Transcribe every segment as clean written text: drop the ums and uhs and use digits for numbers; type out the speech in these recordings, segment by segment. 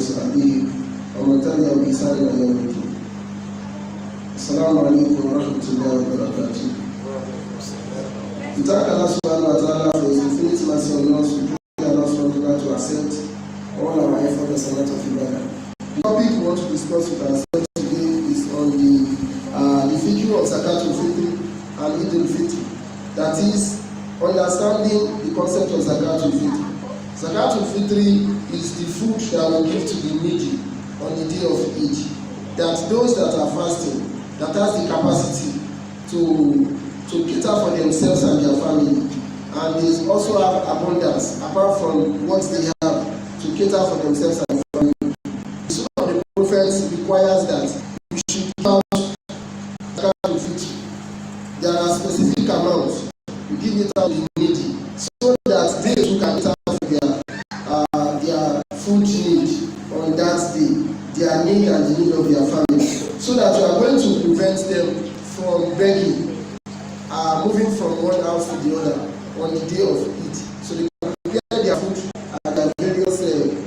وصحبه ومن تبعهم بإحسان إلى يوم الدين. السلام عليكم ورحمة الله وبركاته. We thank Allah subhanahu wa ta'ala for His infinite mercy on us. We pray Allah subhanahu wa ta'ala to accept all our efforts as a matter of ibadah. The topic we want to discuss with ourselves today is on the Fiqh of Zakatul Fitr and Eidul-Fitr. That is, understanding the concept of Zakatul Fitr. Zakatul Fitr is the food that we give to the needy on the day of Eid. That those that are fasting, that has the capacity to cater for themselves and their family, and they also have abundance apart from what they have to cater for themselves and their family. The Sunnah of the Prophets requires that we should give out Zakatul Fitr. There are specific amounts. We give it out to the needy so that they too can cater for their food need on that day, their need and the need of their family, so that we are going to prevent them from begging, moving from one house to the other on the day of Eid, so they can prepare their food at their various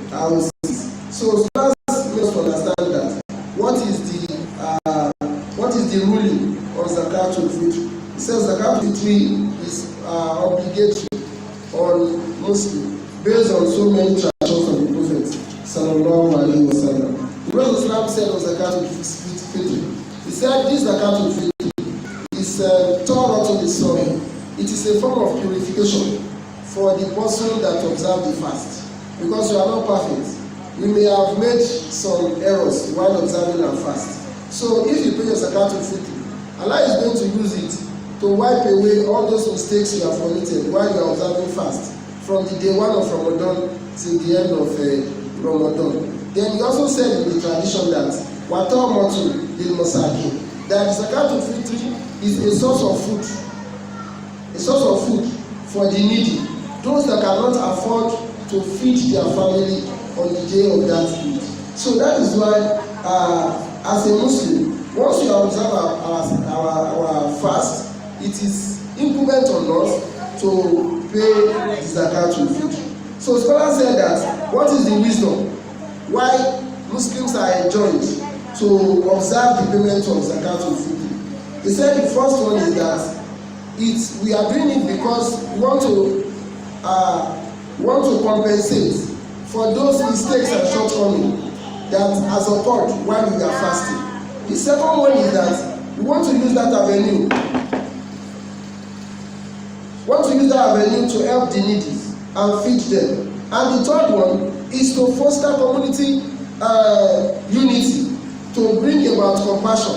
houses. So let's understand that what is the ruling on Zakatul Fitr. It says Zakatul Fitr is obligatory on Muslims based on so many traditions of the Prophet sallallahu alaihi wasallam. The Prophet Islam said on Zakatul Fitr, he said this Zakatul Fitr is Torah to the soul. It is a form of purification for the person that observes the fast. Because we are not perfect, we may have made some errors while observing our fast. So if you pay your Zakatul Fitr, Allah is going to use it to wipe away all those mistakes you have committed while you are observing fast, from the day one of Ramadan till the end of Ramadan. Then he also said in the tradition that Watamatu lil Masakin, that Zakatul Fitr is a source of food for the needy, those that cannot afford to feed their family on the day of that Eid. So that is why, as a Muslim, once you observe our fast, it is incumbent on us to pay the Zakatul Fitr. So scholars said that what is the wisdom why Muslims are enjoined to observe the payment of Zakatul Fitr? He said the first one is that we are doing it because we want to compensate for those mistakes and shortcomings that has occurred while we are fasting. The second one is that we want to use that avenue. To help the needy and feed them. And the third one is to foster community unity, to bring about compassion,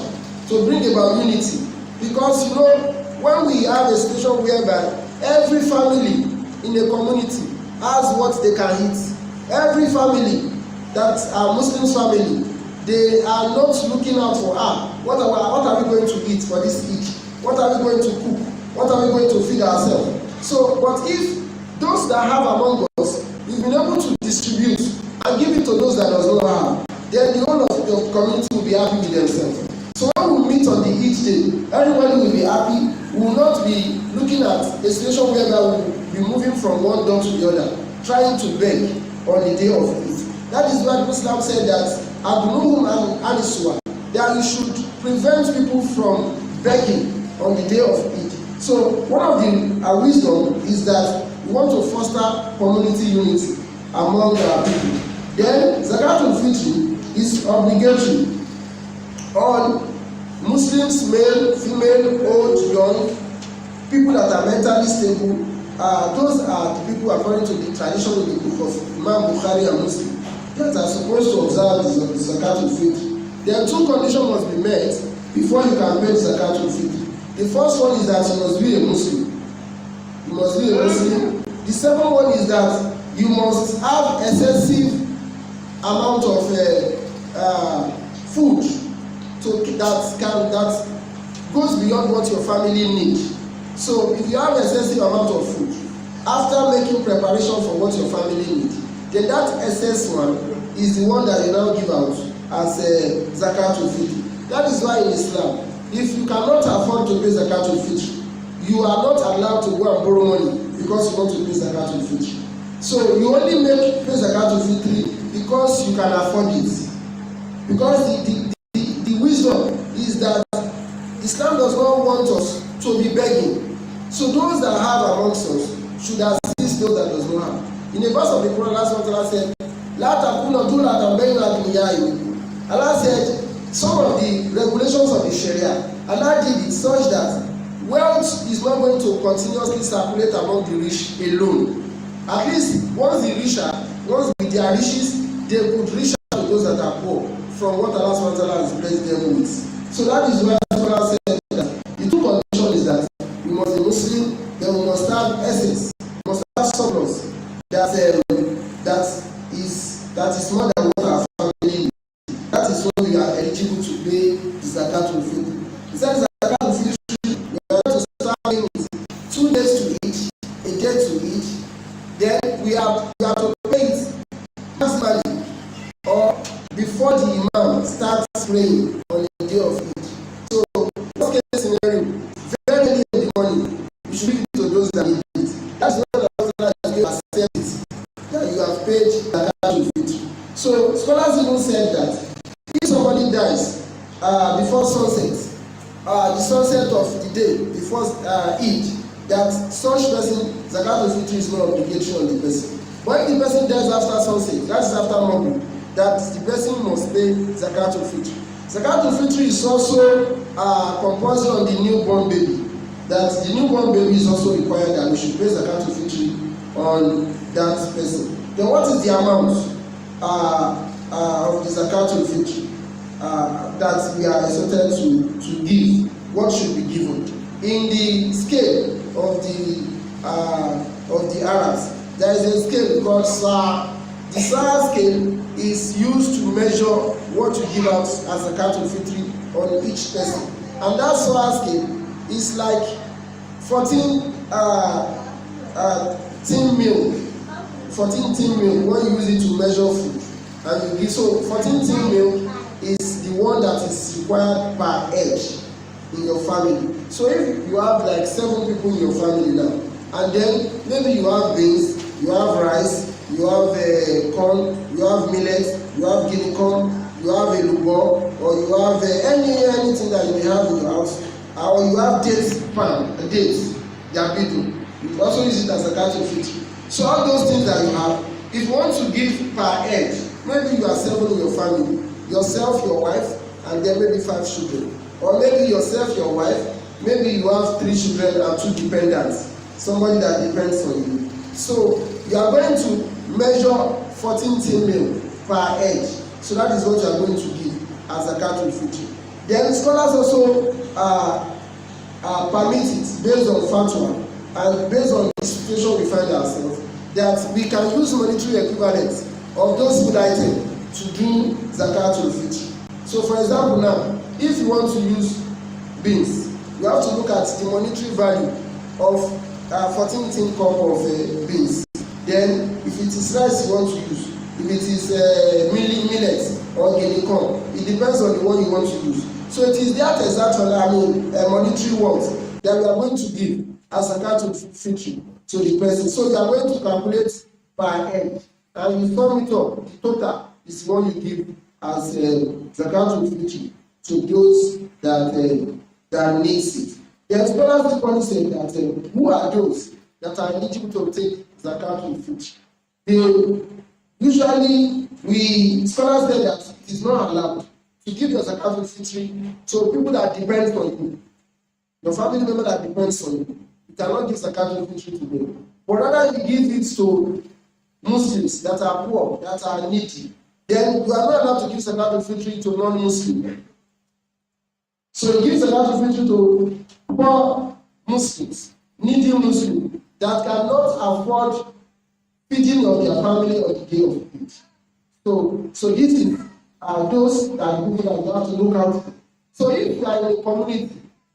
to bring about unity. Because when we have a situation whereby every family in a community has what they can eat, every family that are Muslims family, they are not looking out for what are we going to eat for this Eid? What are we going to cook? What are we going to feed ourselves? So, but if those that have among us, we've been able to distribute and give it to those that does not have, then the whole of the community will be happy with themselves. So when we meet on the Eid day, everybody will be happy. We will not be looking at a situation where we will be moving from one door to the other, trying to beg on the day of Eid. That is why Islam said that Abnuhum and Aniswa, that you should prevent people from begging on the day of Eid. So one of the wisdom is that we want to foster community unity among our people. Then Zakatul Fitr is obligatory on Muslims, male, female, old, young, people that are mentally stable. Those are the people according to the tradition of the book of Imam Bukhari and Muslim that are supposed to observe the Zakatul Fitr. There are two conditions must be met before you can pay the Zakatul Fitr. The first one is that you must be a Muslim. You must be a Muslim. The second one is that you must have excessive amount of food that goes beyond what your family needs. So if you have excessive amount of food, after making preparation for what your family needs, then that excess one is the one that you now give out as a Zakatul Fitr. That is why in Islam, if you cannot afford to pay Zakatul Fitr, you are not allowed to go and borrow money because you want to pay Zakatul Fitr. So you only pay Zakatul Fitr because you can afford it. Because the wisdom is that Islam does not want us to be begging. So those that have amongst us should assist those that does not have. In a verse of the Quran, Allah said, "La takuna dulatan bayna aghniyai." Allah said, some of the regulations of the Sharia, Allah did it such that wealth is not going to continuously circulate among the rich alone. At least once with their riches, they could reach out to those that are poor from what Allah has blessed them with. So that is why Allah said that the two conditions is that we must be Muslim, then we must have essence, we must have surplus that is more than what our family needs. That is when we are eligible to pay the Zakatul Fitr. He said Zakatul Fitr, we are going to start with 2 days to each, a day to each. Then we have to pay it personally or before the Imam starts praying on the day of Eid. So, worst case scenario, very early in the morning, you should give it to those that need it. That's what the Prophet accept it, that you have paid Zakatul Fitr. So, scholars even said that if somebody dies before sunset, the sunset of the day before Eid, that such person, Zakatul Fitr is not obligatory on the person. But if the person dies after sunset, that is after Maghrib, that the person must pay Zakatul Fitr. Zakatul Fitr is also compulsory on the newborn baby. That the newborn baby is also required that we should pay Zakatul Fitr on that person. Then what is the amount of the Zakatul Fitr that we are expected to give? What should be given? In the scale of the Arabs, there is a scale called Sa. The Sa scale is used to measure what you give out as Zakatul Fitr on each person. And that Sa scale is like 14 tin milk. 14 tin milk, when you use it to measure food. And you give, so 14 tin milk is the one that is required per head in your family. So if you have like 7 people in your family now, and then maybe you have beans, you have rice, you have corn, you have millet, you have guinea corn, you have a lubo, or you have anything that you may have in your house, or you have dates, yabidu. You also use it as a Zakatul Fitr. So all those things that you have, if you want to give per head, maybe you are 7 in your family, yourself, your wife, and then maybe 5 children. Or maybe yourself, your wife, maybe you have 3 children and 2 dependents, somebody that depends on you. So you are going to measure 14 tin milk per head. So that is what you are going to give as Zakatul Fitr. Then scholars also permit it based on fatwa and based on the situation we find ourselves, that we can use monetary equivalent of those food items to do Zakatul Fitr. So for example now, if you want to use beans, you have to look at the monetary value of 14 tin cup of beans. Then if it is rice you want to use, if it is millet or guinea corn, it depends on the one you want to use. So it is that exact monetary worth that we are going to give as Zakatul Fitr to the person. So you are going to calculate per head, and you sum it up. The total is what you give as Zakatul Fitr to those that needs it. The scholars equally say that who are those that are eligible to take Zakatul Fitr? Scholars say that it is not allowed to give your Zakatul Fitr to people that depend on you. Your family member that depends on you, you cannot give Zakatul Fitr to them. But rather you give it to Muslims that are poor, that are needy. Then you are not allowed to give Zakatul Fitr to non-Muslims. So you give Zakatul Fitr to poor Muslims, needy Muslims that cannot afford feeding of their family on the day of Eid. So this is those that are people that you have to look out for. So if you are in a community,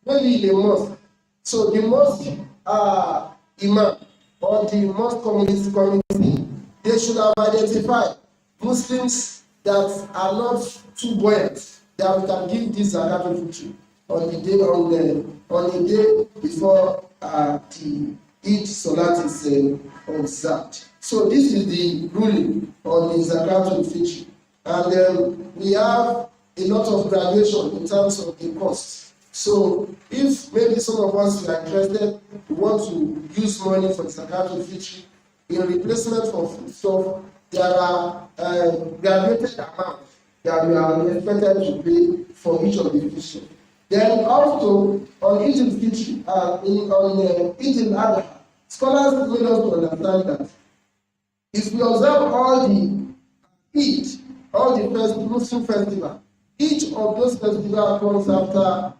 maybe in a mosque, so the mosque imam or the mosque community, they should have identified Muslims that are not too buoyant, that we can give this Zakatul Fitr on the day before the Eid Salat is observed. So this is the ruling on the Zakatul Fitr. And we have a lot of graduation in terms of the cost. So if maybe some of us are interested, we want to use money for the Zakatul Fitr in replacement for foodstuff, there are graduated amounts that we are expected to pay for each of the fitr. Then also on Eidul-Fitr, on Eid-al-Adha, scholars made us to understand that if we observe all the Eid, all the Muslim festival, each of those festivals comes after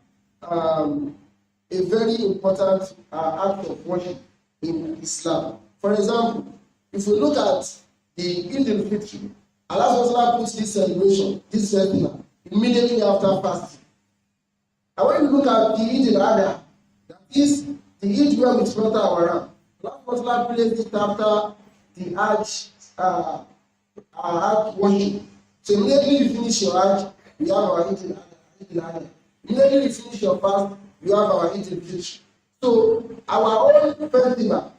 a very important act of worship in Islam. For example, if we look at the Eid-al-Fitr, Allah puts this celebration, this festival, immediately after fasting. And when you look at the Eid-al-Adha, that is the Eid where we slaughter our ram, Allah placed it after the Hajj worship. So immediately you finish your Hajj, you have our Eid-al-Adha. Immediately you finish your fast, you have our Eid-al-Fitr. So our own festival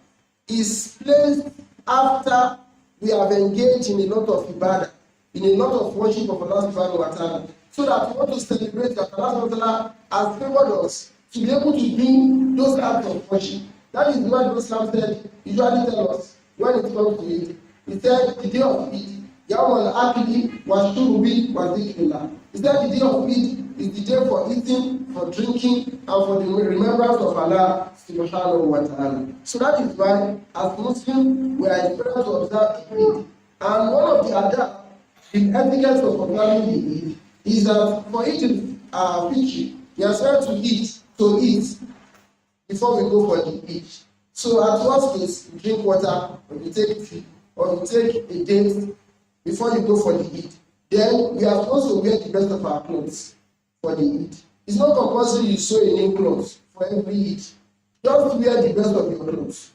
is placed after we have engaged in a lot of ibadah, in a lot of worship of Allah subhanahu wa ta'ala, so that we want to celebrate that Allah subhanahu wa ta'ala has favored us to be able to do those acts of worship. That is what Islam said, usually tell us when it comes to it. He said the day of Eid, Yawm al-Akli wa Shurubi wa Zikrillah. He said the day of Eid is the day for eating, for drinking, and for the remembrance of Allah subhanahu wa ta'ala. So that is why, as Muslims, we are expected to observe the Eid. And one of the other, the etiquettes of observing the Eid is that for eating Fitr, we are supposed to eat before we go for the Eid. So at worst case, you drink water, or you take tea, or you take a date before you go for the Eid. Then we are supposed to wear the best of our clothes for the Eid. It's not compulsory you sew a new clothes for every Eid. Just wear the best of your clothes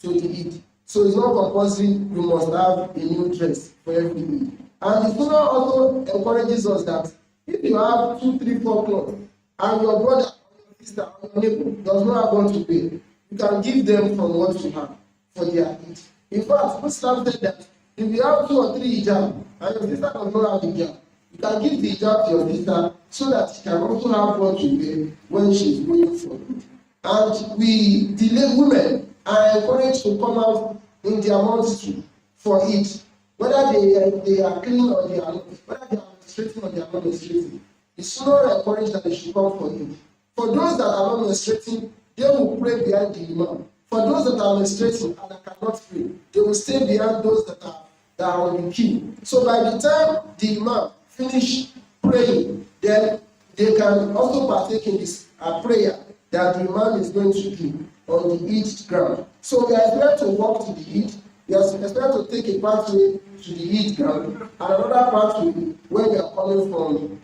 to the Eid. So it's not compulsory you must have a new dress for every Eid. And the Sunnah also encourages us that if you have 2, 3, 4 clothes, and your brother, or your sister, or your neighbor does not have what to wear, you can give them from what you have for their Eid. In fact, Islam said that if you have 2 or 3 hijab, and your sister does not have hijab, you can give the hijab to your sister so that she can also have what to wear when she is going for it. And the women are encouraged to come out in their multitude for it, whether they are clean or they are not, whether they are menstruating or they are not menstruating. It's so encouraged that they should come for it. For those that are not menstruating, they will pray behind the imam. For those that are menstruating and that cannot pray, they will stay behind those that are on the queue. So by the time the imam finish praying, then they can also partake in this prayer that the imam is going to do on the Eid ground. So we are expected to walk to the Eid. We are expected to take a pathway to the Eid ground and another pathway when we are coming from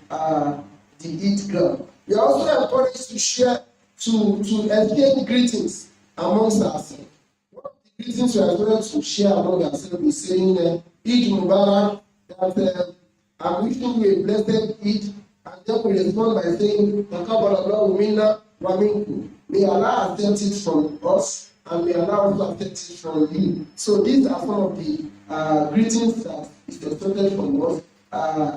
the Eid ground. We are also encouraged to share, to exchange greetings amongst ourselves. One of the greetings we are going to share among ourselves is saying Eid Mubarak, that I'm wishing you a blessed Eid, and then we respond by saying Taqabbalallahu minna wa minkum. May Allah accept it from us, and may Allah also accept it from you. So these are some of the greetings that is expected from us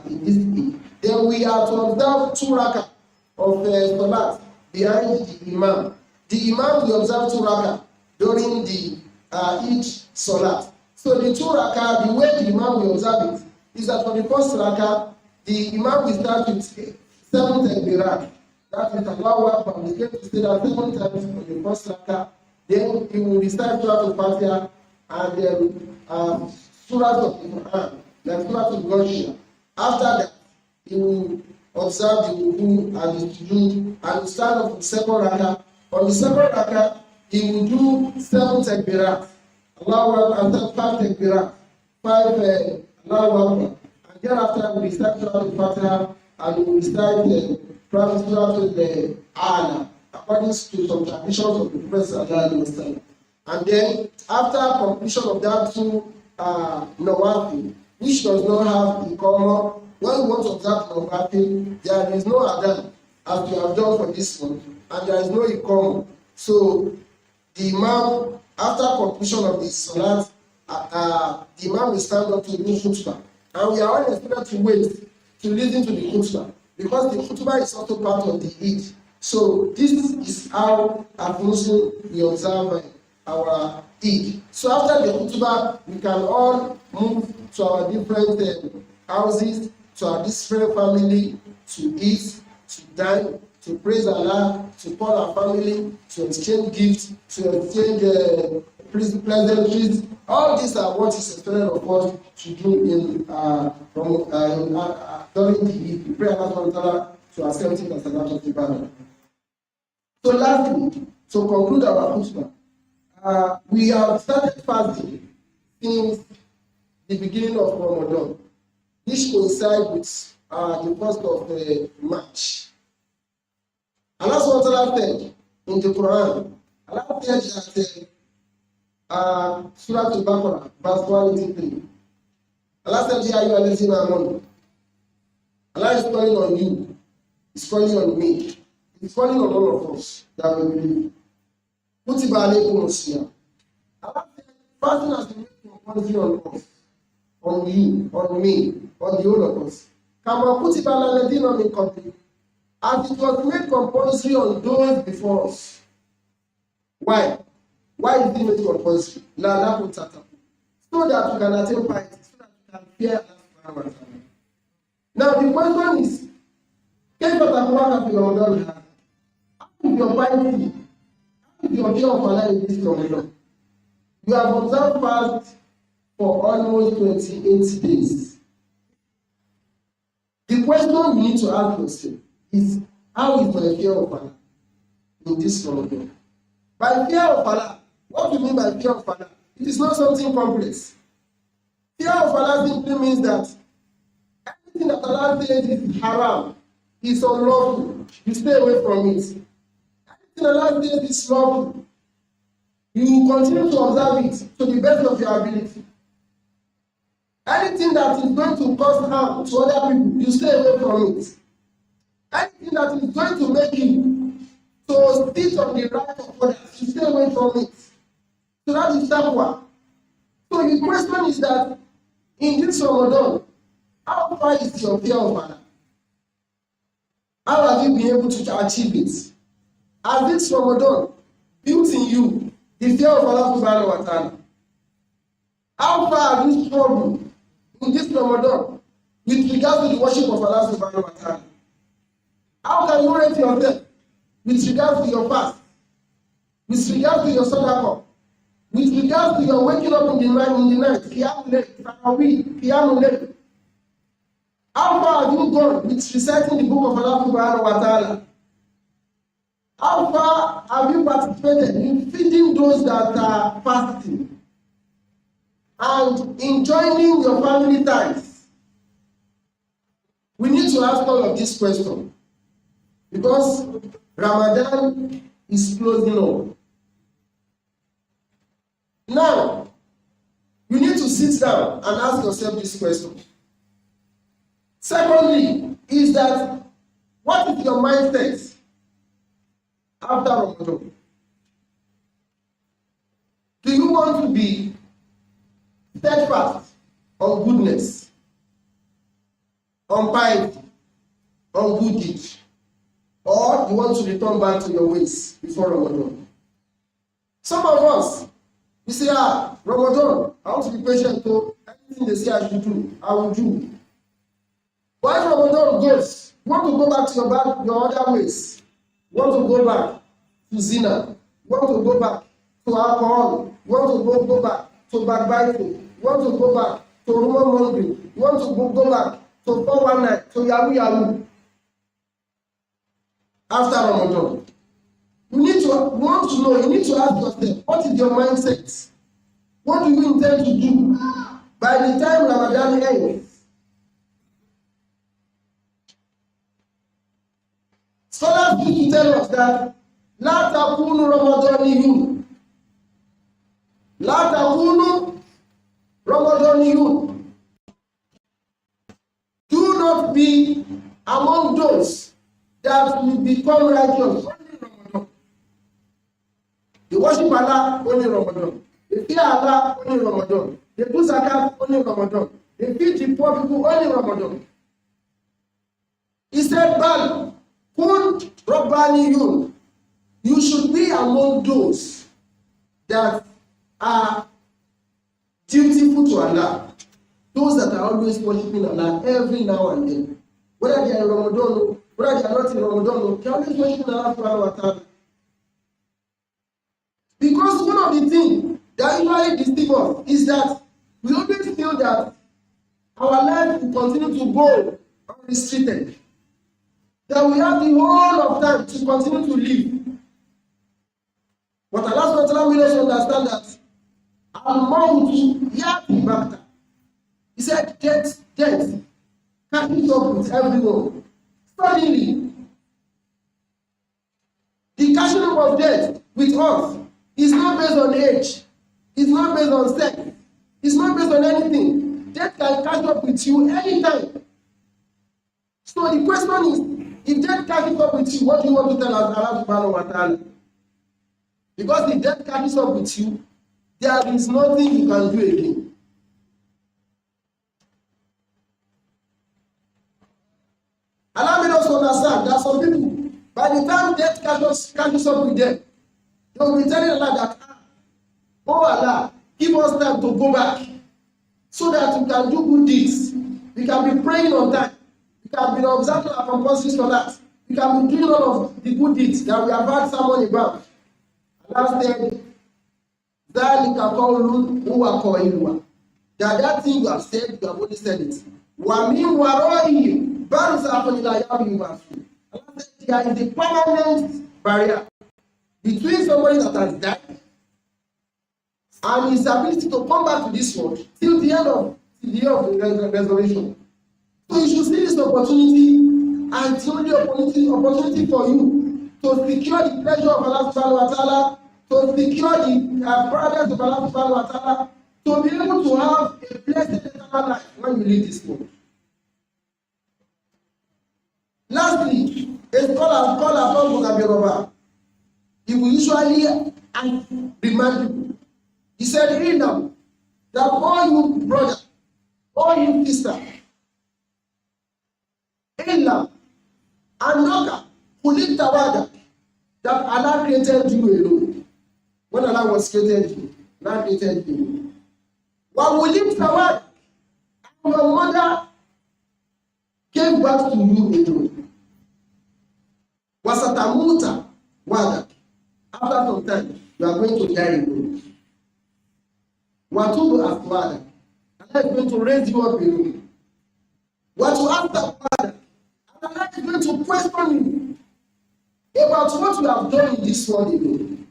in this Eid. Then we are to observe 2 rakah of salat behind the imam. The imam will observe 2 rakah during the Eid salat. So the 2 rakah, the way the imam will observe it is that for the first rakah, the imam will start with 7 takbirat. That is Allahu Akbar. He's going to say that 7 times on the first rakah. Then he will recite Surah Al-Fatiha and then Surah of the Quran, like Surah Al-Ghashiyah. After that, he will observe the wudu and the sujood and will stand up for the second rakah. On the second rakah, he will do 7 takbirat. Allahu Akbar, and 5 takbirat. 5 Allahu Akbar. And thereafter, we recite Surah Al-Fatiha and we recite Prophet Surah Al-A'la, according to some traditions of the Prophet. And then, after completion of that 2 nawafil, which does not have Iqamah, when you want to observe nawafil, there is no adhan, as we have done for this one, and there is no Iqamah. So, the imam, after completion of the salat, the Imam will stand up to do khutbah, and we are all expected to wait to listen to the khutbah, because the khutbah is also part of the Eid. So this is how as Muslims we observe our Eid. So after the khutbah, we can all move to our different houses, to our different family, to eat, to dine, to praise Allah, to call our family, to exchange gifts, to exchange pleasantries. All these are what is expected of us to do during the Eid. We pray Allah to accept it as an act of ibadah. So lastly, to conclude our khutbah, we have started fasting since the beginning of Ramadan, which coincides with the 1st of March. Allah SWT said in the Quran, Allah said that Surah Al-Baqarah, verse 183. Allah said, "Ya ayyuhallazina amanu." Allah is calling on you. He's calling on me. He's calling on all of us that we believe. Kutiba alaykumus siyam. Allah said, fasting has been made compulsory on us, on you, on me, on the whole of us. Kama kutiba alal ladina min qablikum. As it was made compulsory on those before us. Why? Why is it made compulsory? La'allakum tattaqun. So that you can attain piety, so that you can fear Allah. Now the question is, كيف تقوى في رمضان هذا? How is your piety? How is your fear of Allah in this Ramadan? You have observed fast for almost 28 days. The question you need to ask yourself is, how is my fear of Allah in this Ramadan? By fear of Allah, what do you mean by fear of Allah? It is not something complex. Fear of Allah simply means that everything that Allah says is haram, is unlawful, you stay away from it. Everything Allah says is lawful, you continue to observe it to the best of your ability. Anything that is going to cause harm to other people, you stay away from it. Anything that is going to make you to sit on the right of others, you stay away from it. So that is taqwa. So the question is that in this Ramadan, how far is your fear of Allah? How have you been able to achieve it? Has this Ramadan built in you the fear of Allah subhanahu wa ta'ala? How far have you struggled in this Ramadan with regard to the worship of Allah subhanahu wa ta'ala? How can you rate yourself with regard to your fast, with regard to your sadaqah, with regard to your waking up in the night, qiyamul layl, tarawih, qiyamul layl? How far have you gone with reciting the book of Allah subhanahu wa ta'ala? How far have you participated in feeding those that are fasting and in joining your family ties? We need to ask all of these questions because Ramadan is closing up. Now, you need to sit down and ask yourself this question. Secondly, is that what is your mindset after Ramadan? Do you want to be steadfast on goodness, on piety, on good deeds, or you want to return back to your ways before Ramadan? Some of us, we say, Ramadan, I want to be patient, so anything they say I should do, I will do. But as Ramadan goes, you want to go back to your other ways. You want to go back to zina. You want to go back to alcohol. You want to go back to backbiting. You want to go back to rumor mongering. You want to go back to 419, to yahoo yahoo. After Ramadan, you need to ask yourself, what is your mindset? What do you intend to do by the time Ramadan ends? Scholars used to tell us that La takunu Ramadaniyun. La takunu Ramadaniyun. Do not be among those that will become righteous only Ramadan. They worship Allah only Ramadan. They fear Allah only in Ramadan. They do zakat only in Ramadan. They feed the poor people only in Ramadan. He said, Bal, kun Rabbaniyun. You should be among those that are dutiful to Allah. Those that are always worshiping Allah every now and then. Whether they are in Ramadan, whether they are not in Ramadan, they are always worshiping Allah subhanahu wa ta'ala. Because one of the things that usually deceives us is that we always feel that our life will continue to go unrestricted. That we have the whole of time to continue to live. But Allah subhanahu wa ta'ala will also understand that Al-Mawtu Yati Bakta. He said, death catches up with everyone. Suddenly, the catching up of death with us is not based on age, it's not based on sex, it's not based on anything. Death can catch up with you anytime. So the question is, if death catches up with you, what do you want to tell us, Allah subhanahu wa ta'ala? Because if death catches up with you, there is nothing you can do again. Allah made us understand that some people, by the time death catches up with them, they will be telling Allah that, oh Allah, give us time to go back so that we can do good deeds. We can be praying on time. We can be observing our compulsory for that. We can be doing all of the good deeds that we have had someone about. Allah said, that thing you have said, you have only said it. Allah said, there is a permanent barrier between somebody that has died and his ability to come back to this world till the end of the resurrection. So you should see this opportunity and the only opportunity for you to secure the pleasure of Allah subhanahu wa ta'ala, to secure the paradise of Allah subhanahu wa ta'ala, to be able to have a blessed eternal life when you leave this world. Lastly, a scholar called Mugabe, he will usually remind people. He said, read now, that all you brother, all you sister, Illa, Anaka, Kulik Tawada, that Allah created you alone. When Allah was created you, Allah created you. What will you Tawada? And your mother gave birth to you alone. Wasatamuta Wada. After some time, you are going to die alone. Watubu Aswada. Allah is going to raise you up alone. What you ask that Father, Allah is going to question you about what you have done in this world alone.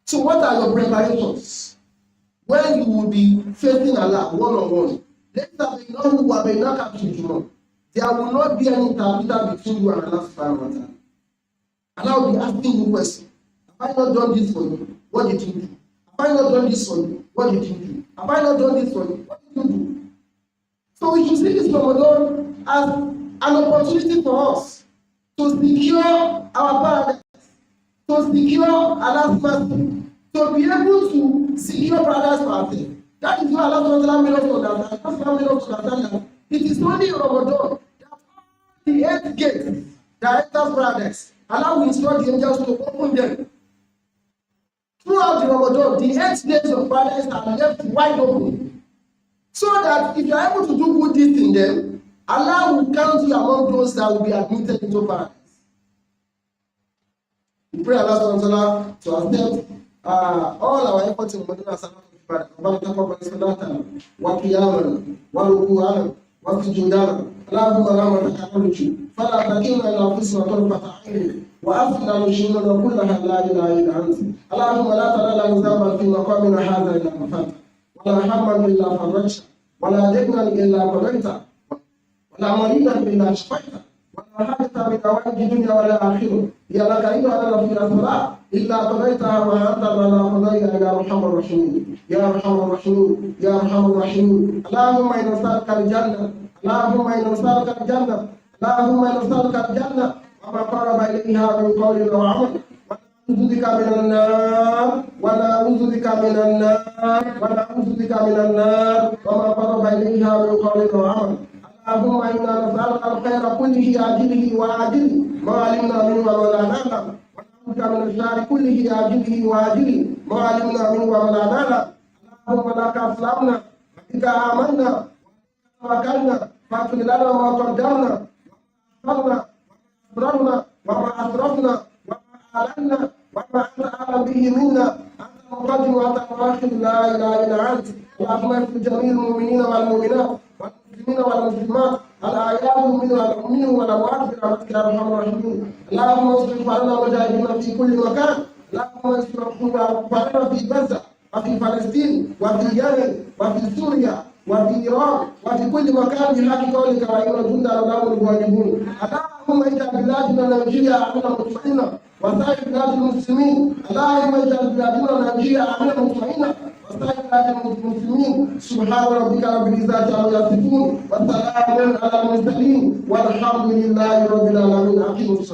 So what are your preparations when you will be facing Allah one-on-one? There will not be any interpreter between you and Allah subhanahu wa ta'ala. Allah will be asking you questions. Have I not done this for you? What did you do? Have I not done this for you? What did you do? Have I not done this for you? What did you do? So we should see this Ramadan as an opportunity for us to secure our paradise, to secure Allah's mercy, to be able to secure paradise for ourselves. That is why Allah made us understand that it is only in Ramadan that the 8 gates that enters paradise, Allah will instruct the angels to open them. Throughout the Ramadan, the 8 days of paradise are left wide open. So that if you are able to do good deeds in them, Allah will count you among those that will be admitted into paradise. We pray Allah to accept all our efforts in Ramadan as ربنا تقبل صلاتنا وقيامنا وركوعنا وسجودنا اللهم لا نتحرج فلا تكلنا الى انفسنا طرفة عين وافنا من شرورنا كلها لا اله الا انت اللهم لا تدع لنا ذنبا في مقامنا هذا الا غفرته ولا هما الا فرجته ولا دينا الا قضيته ولا مريضا الا شفيته ولا حاجة من حوائج الدنيا ولا آخرة هي لك أيها لنا فيها صلاة إلا قضيتها وأنت لنا قضيتها يا أرحم الراحمين يا أرحم الراحمين يا أرحم الراحمين اللهم إنا نسألك الجنة اللهم إنا نسألك الجنة اللهم إنا نسألك الجنة وما قرب إليها من قول وعمل ونعوذ بك من النار ونعوذ بك من النار ونعوذ بك من النار وما قرب إليها من قول وعمل. اللهم إنا نسألك الخير كله عاجله وآجله ما علمنا منه وما لا نعلم، ونعوذ بك من الشر كله عاجله وآجله ما علمنا منه وما لا نعلم. اللهم لك أسلمنا وبك آمنا وتوكلنا فاغفر لنا ما قدمنا وما أسررنا وما أسرفنا وما أعلنا وما أنت أعلم به منا، أنت المقدم وأنت المؤخر لا إله إلا أنت. اللهم اغفر جميع المؤمنين والمؤمنات والمسلمين والمسلمات الأحياء منهم والأموات برحمتك يا أرحم الراحمين. اللهم اصرف عنا مجاهدين في كل مكان، اللهم اصرف عنا في غزة وفي فلسطين وفي اليمن وفي سوريا وفي إيران وفي كل مكان بحق قولك وإن جند لهم الغالبون. اللهم اجعل بلادنا نيجيريا آمنة مطمئنة وسائر بلاد المسلمين. اللهم اجعل بلادنا نيجيريا آمنة مطمئنة وسائر بلاد المسلمين. سبحان ربك رب العزة عما يصفون وسلام على المرسلين والحمد لله رب العالمين.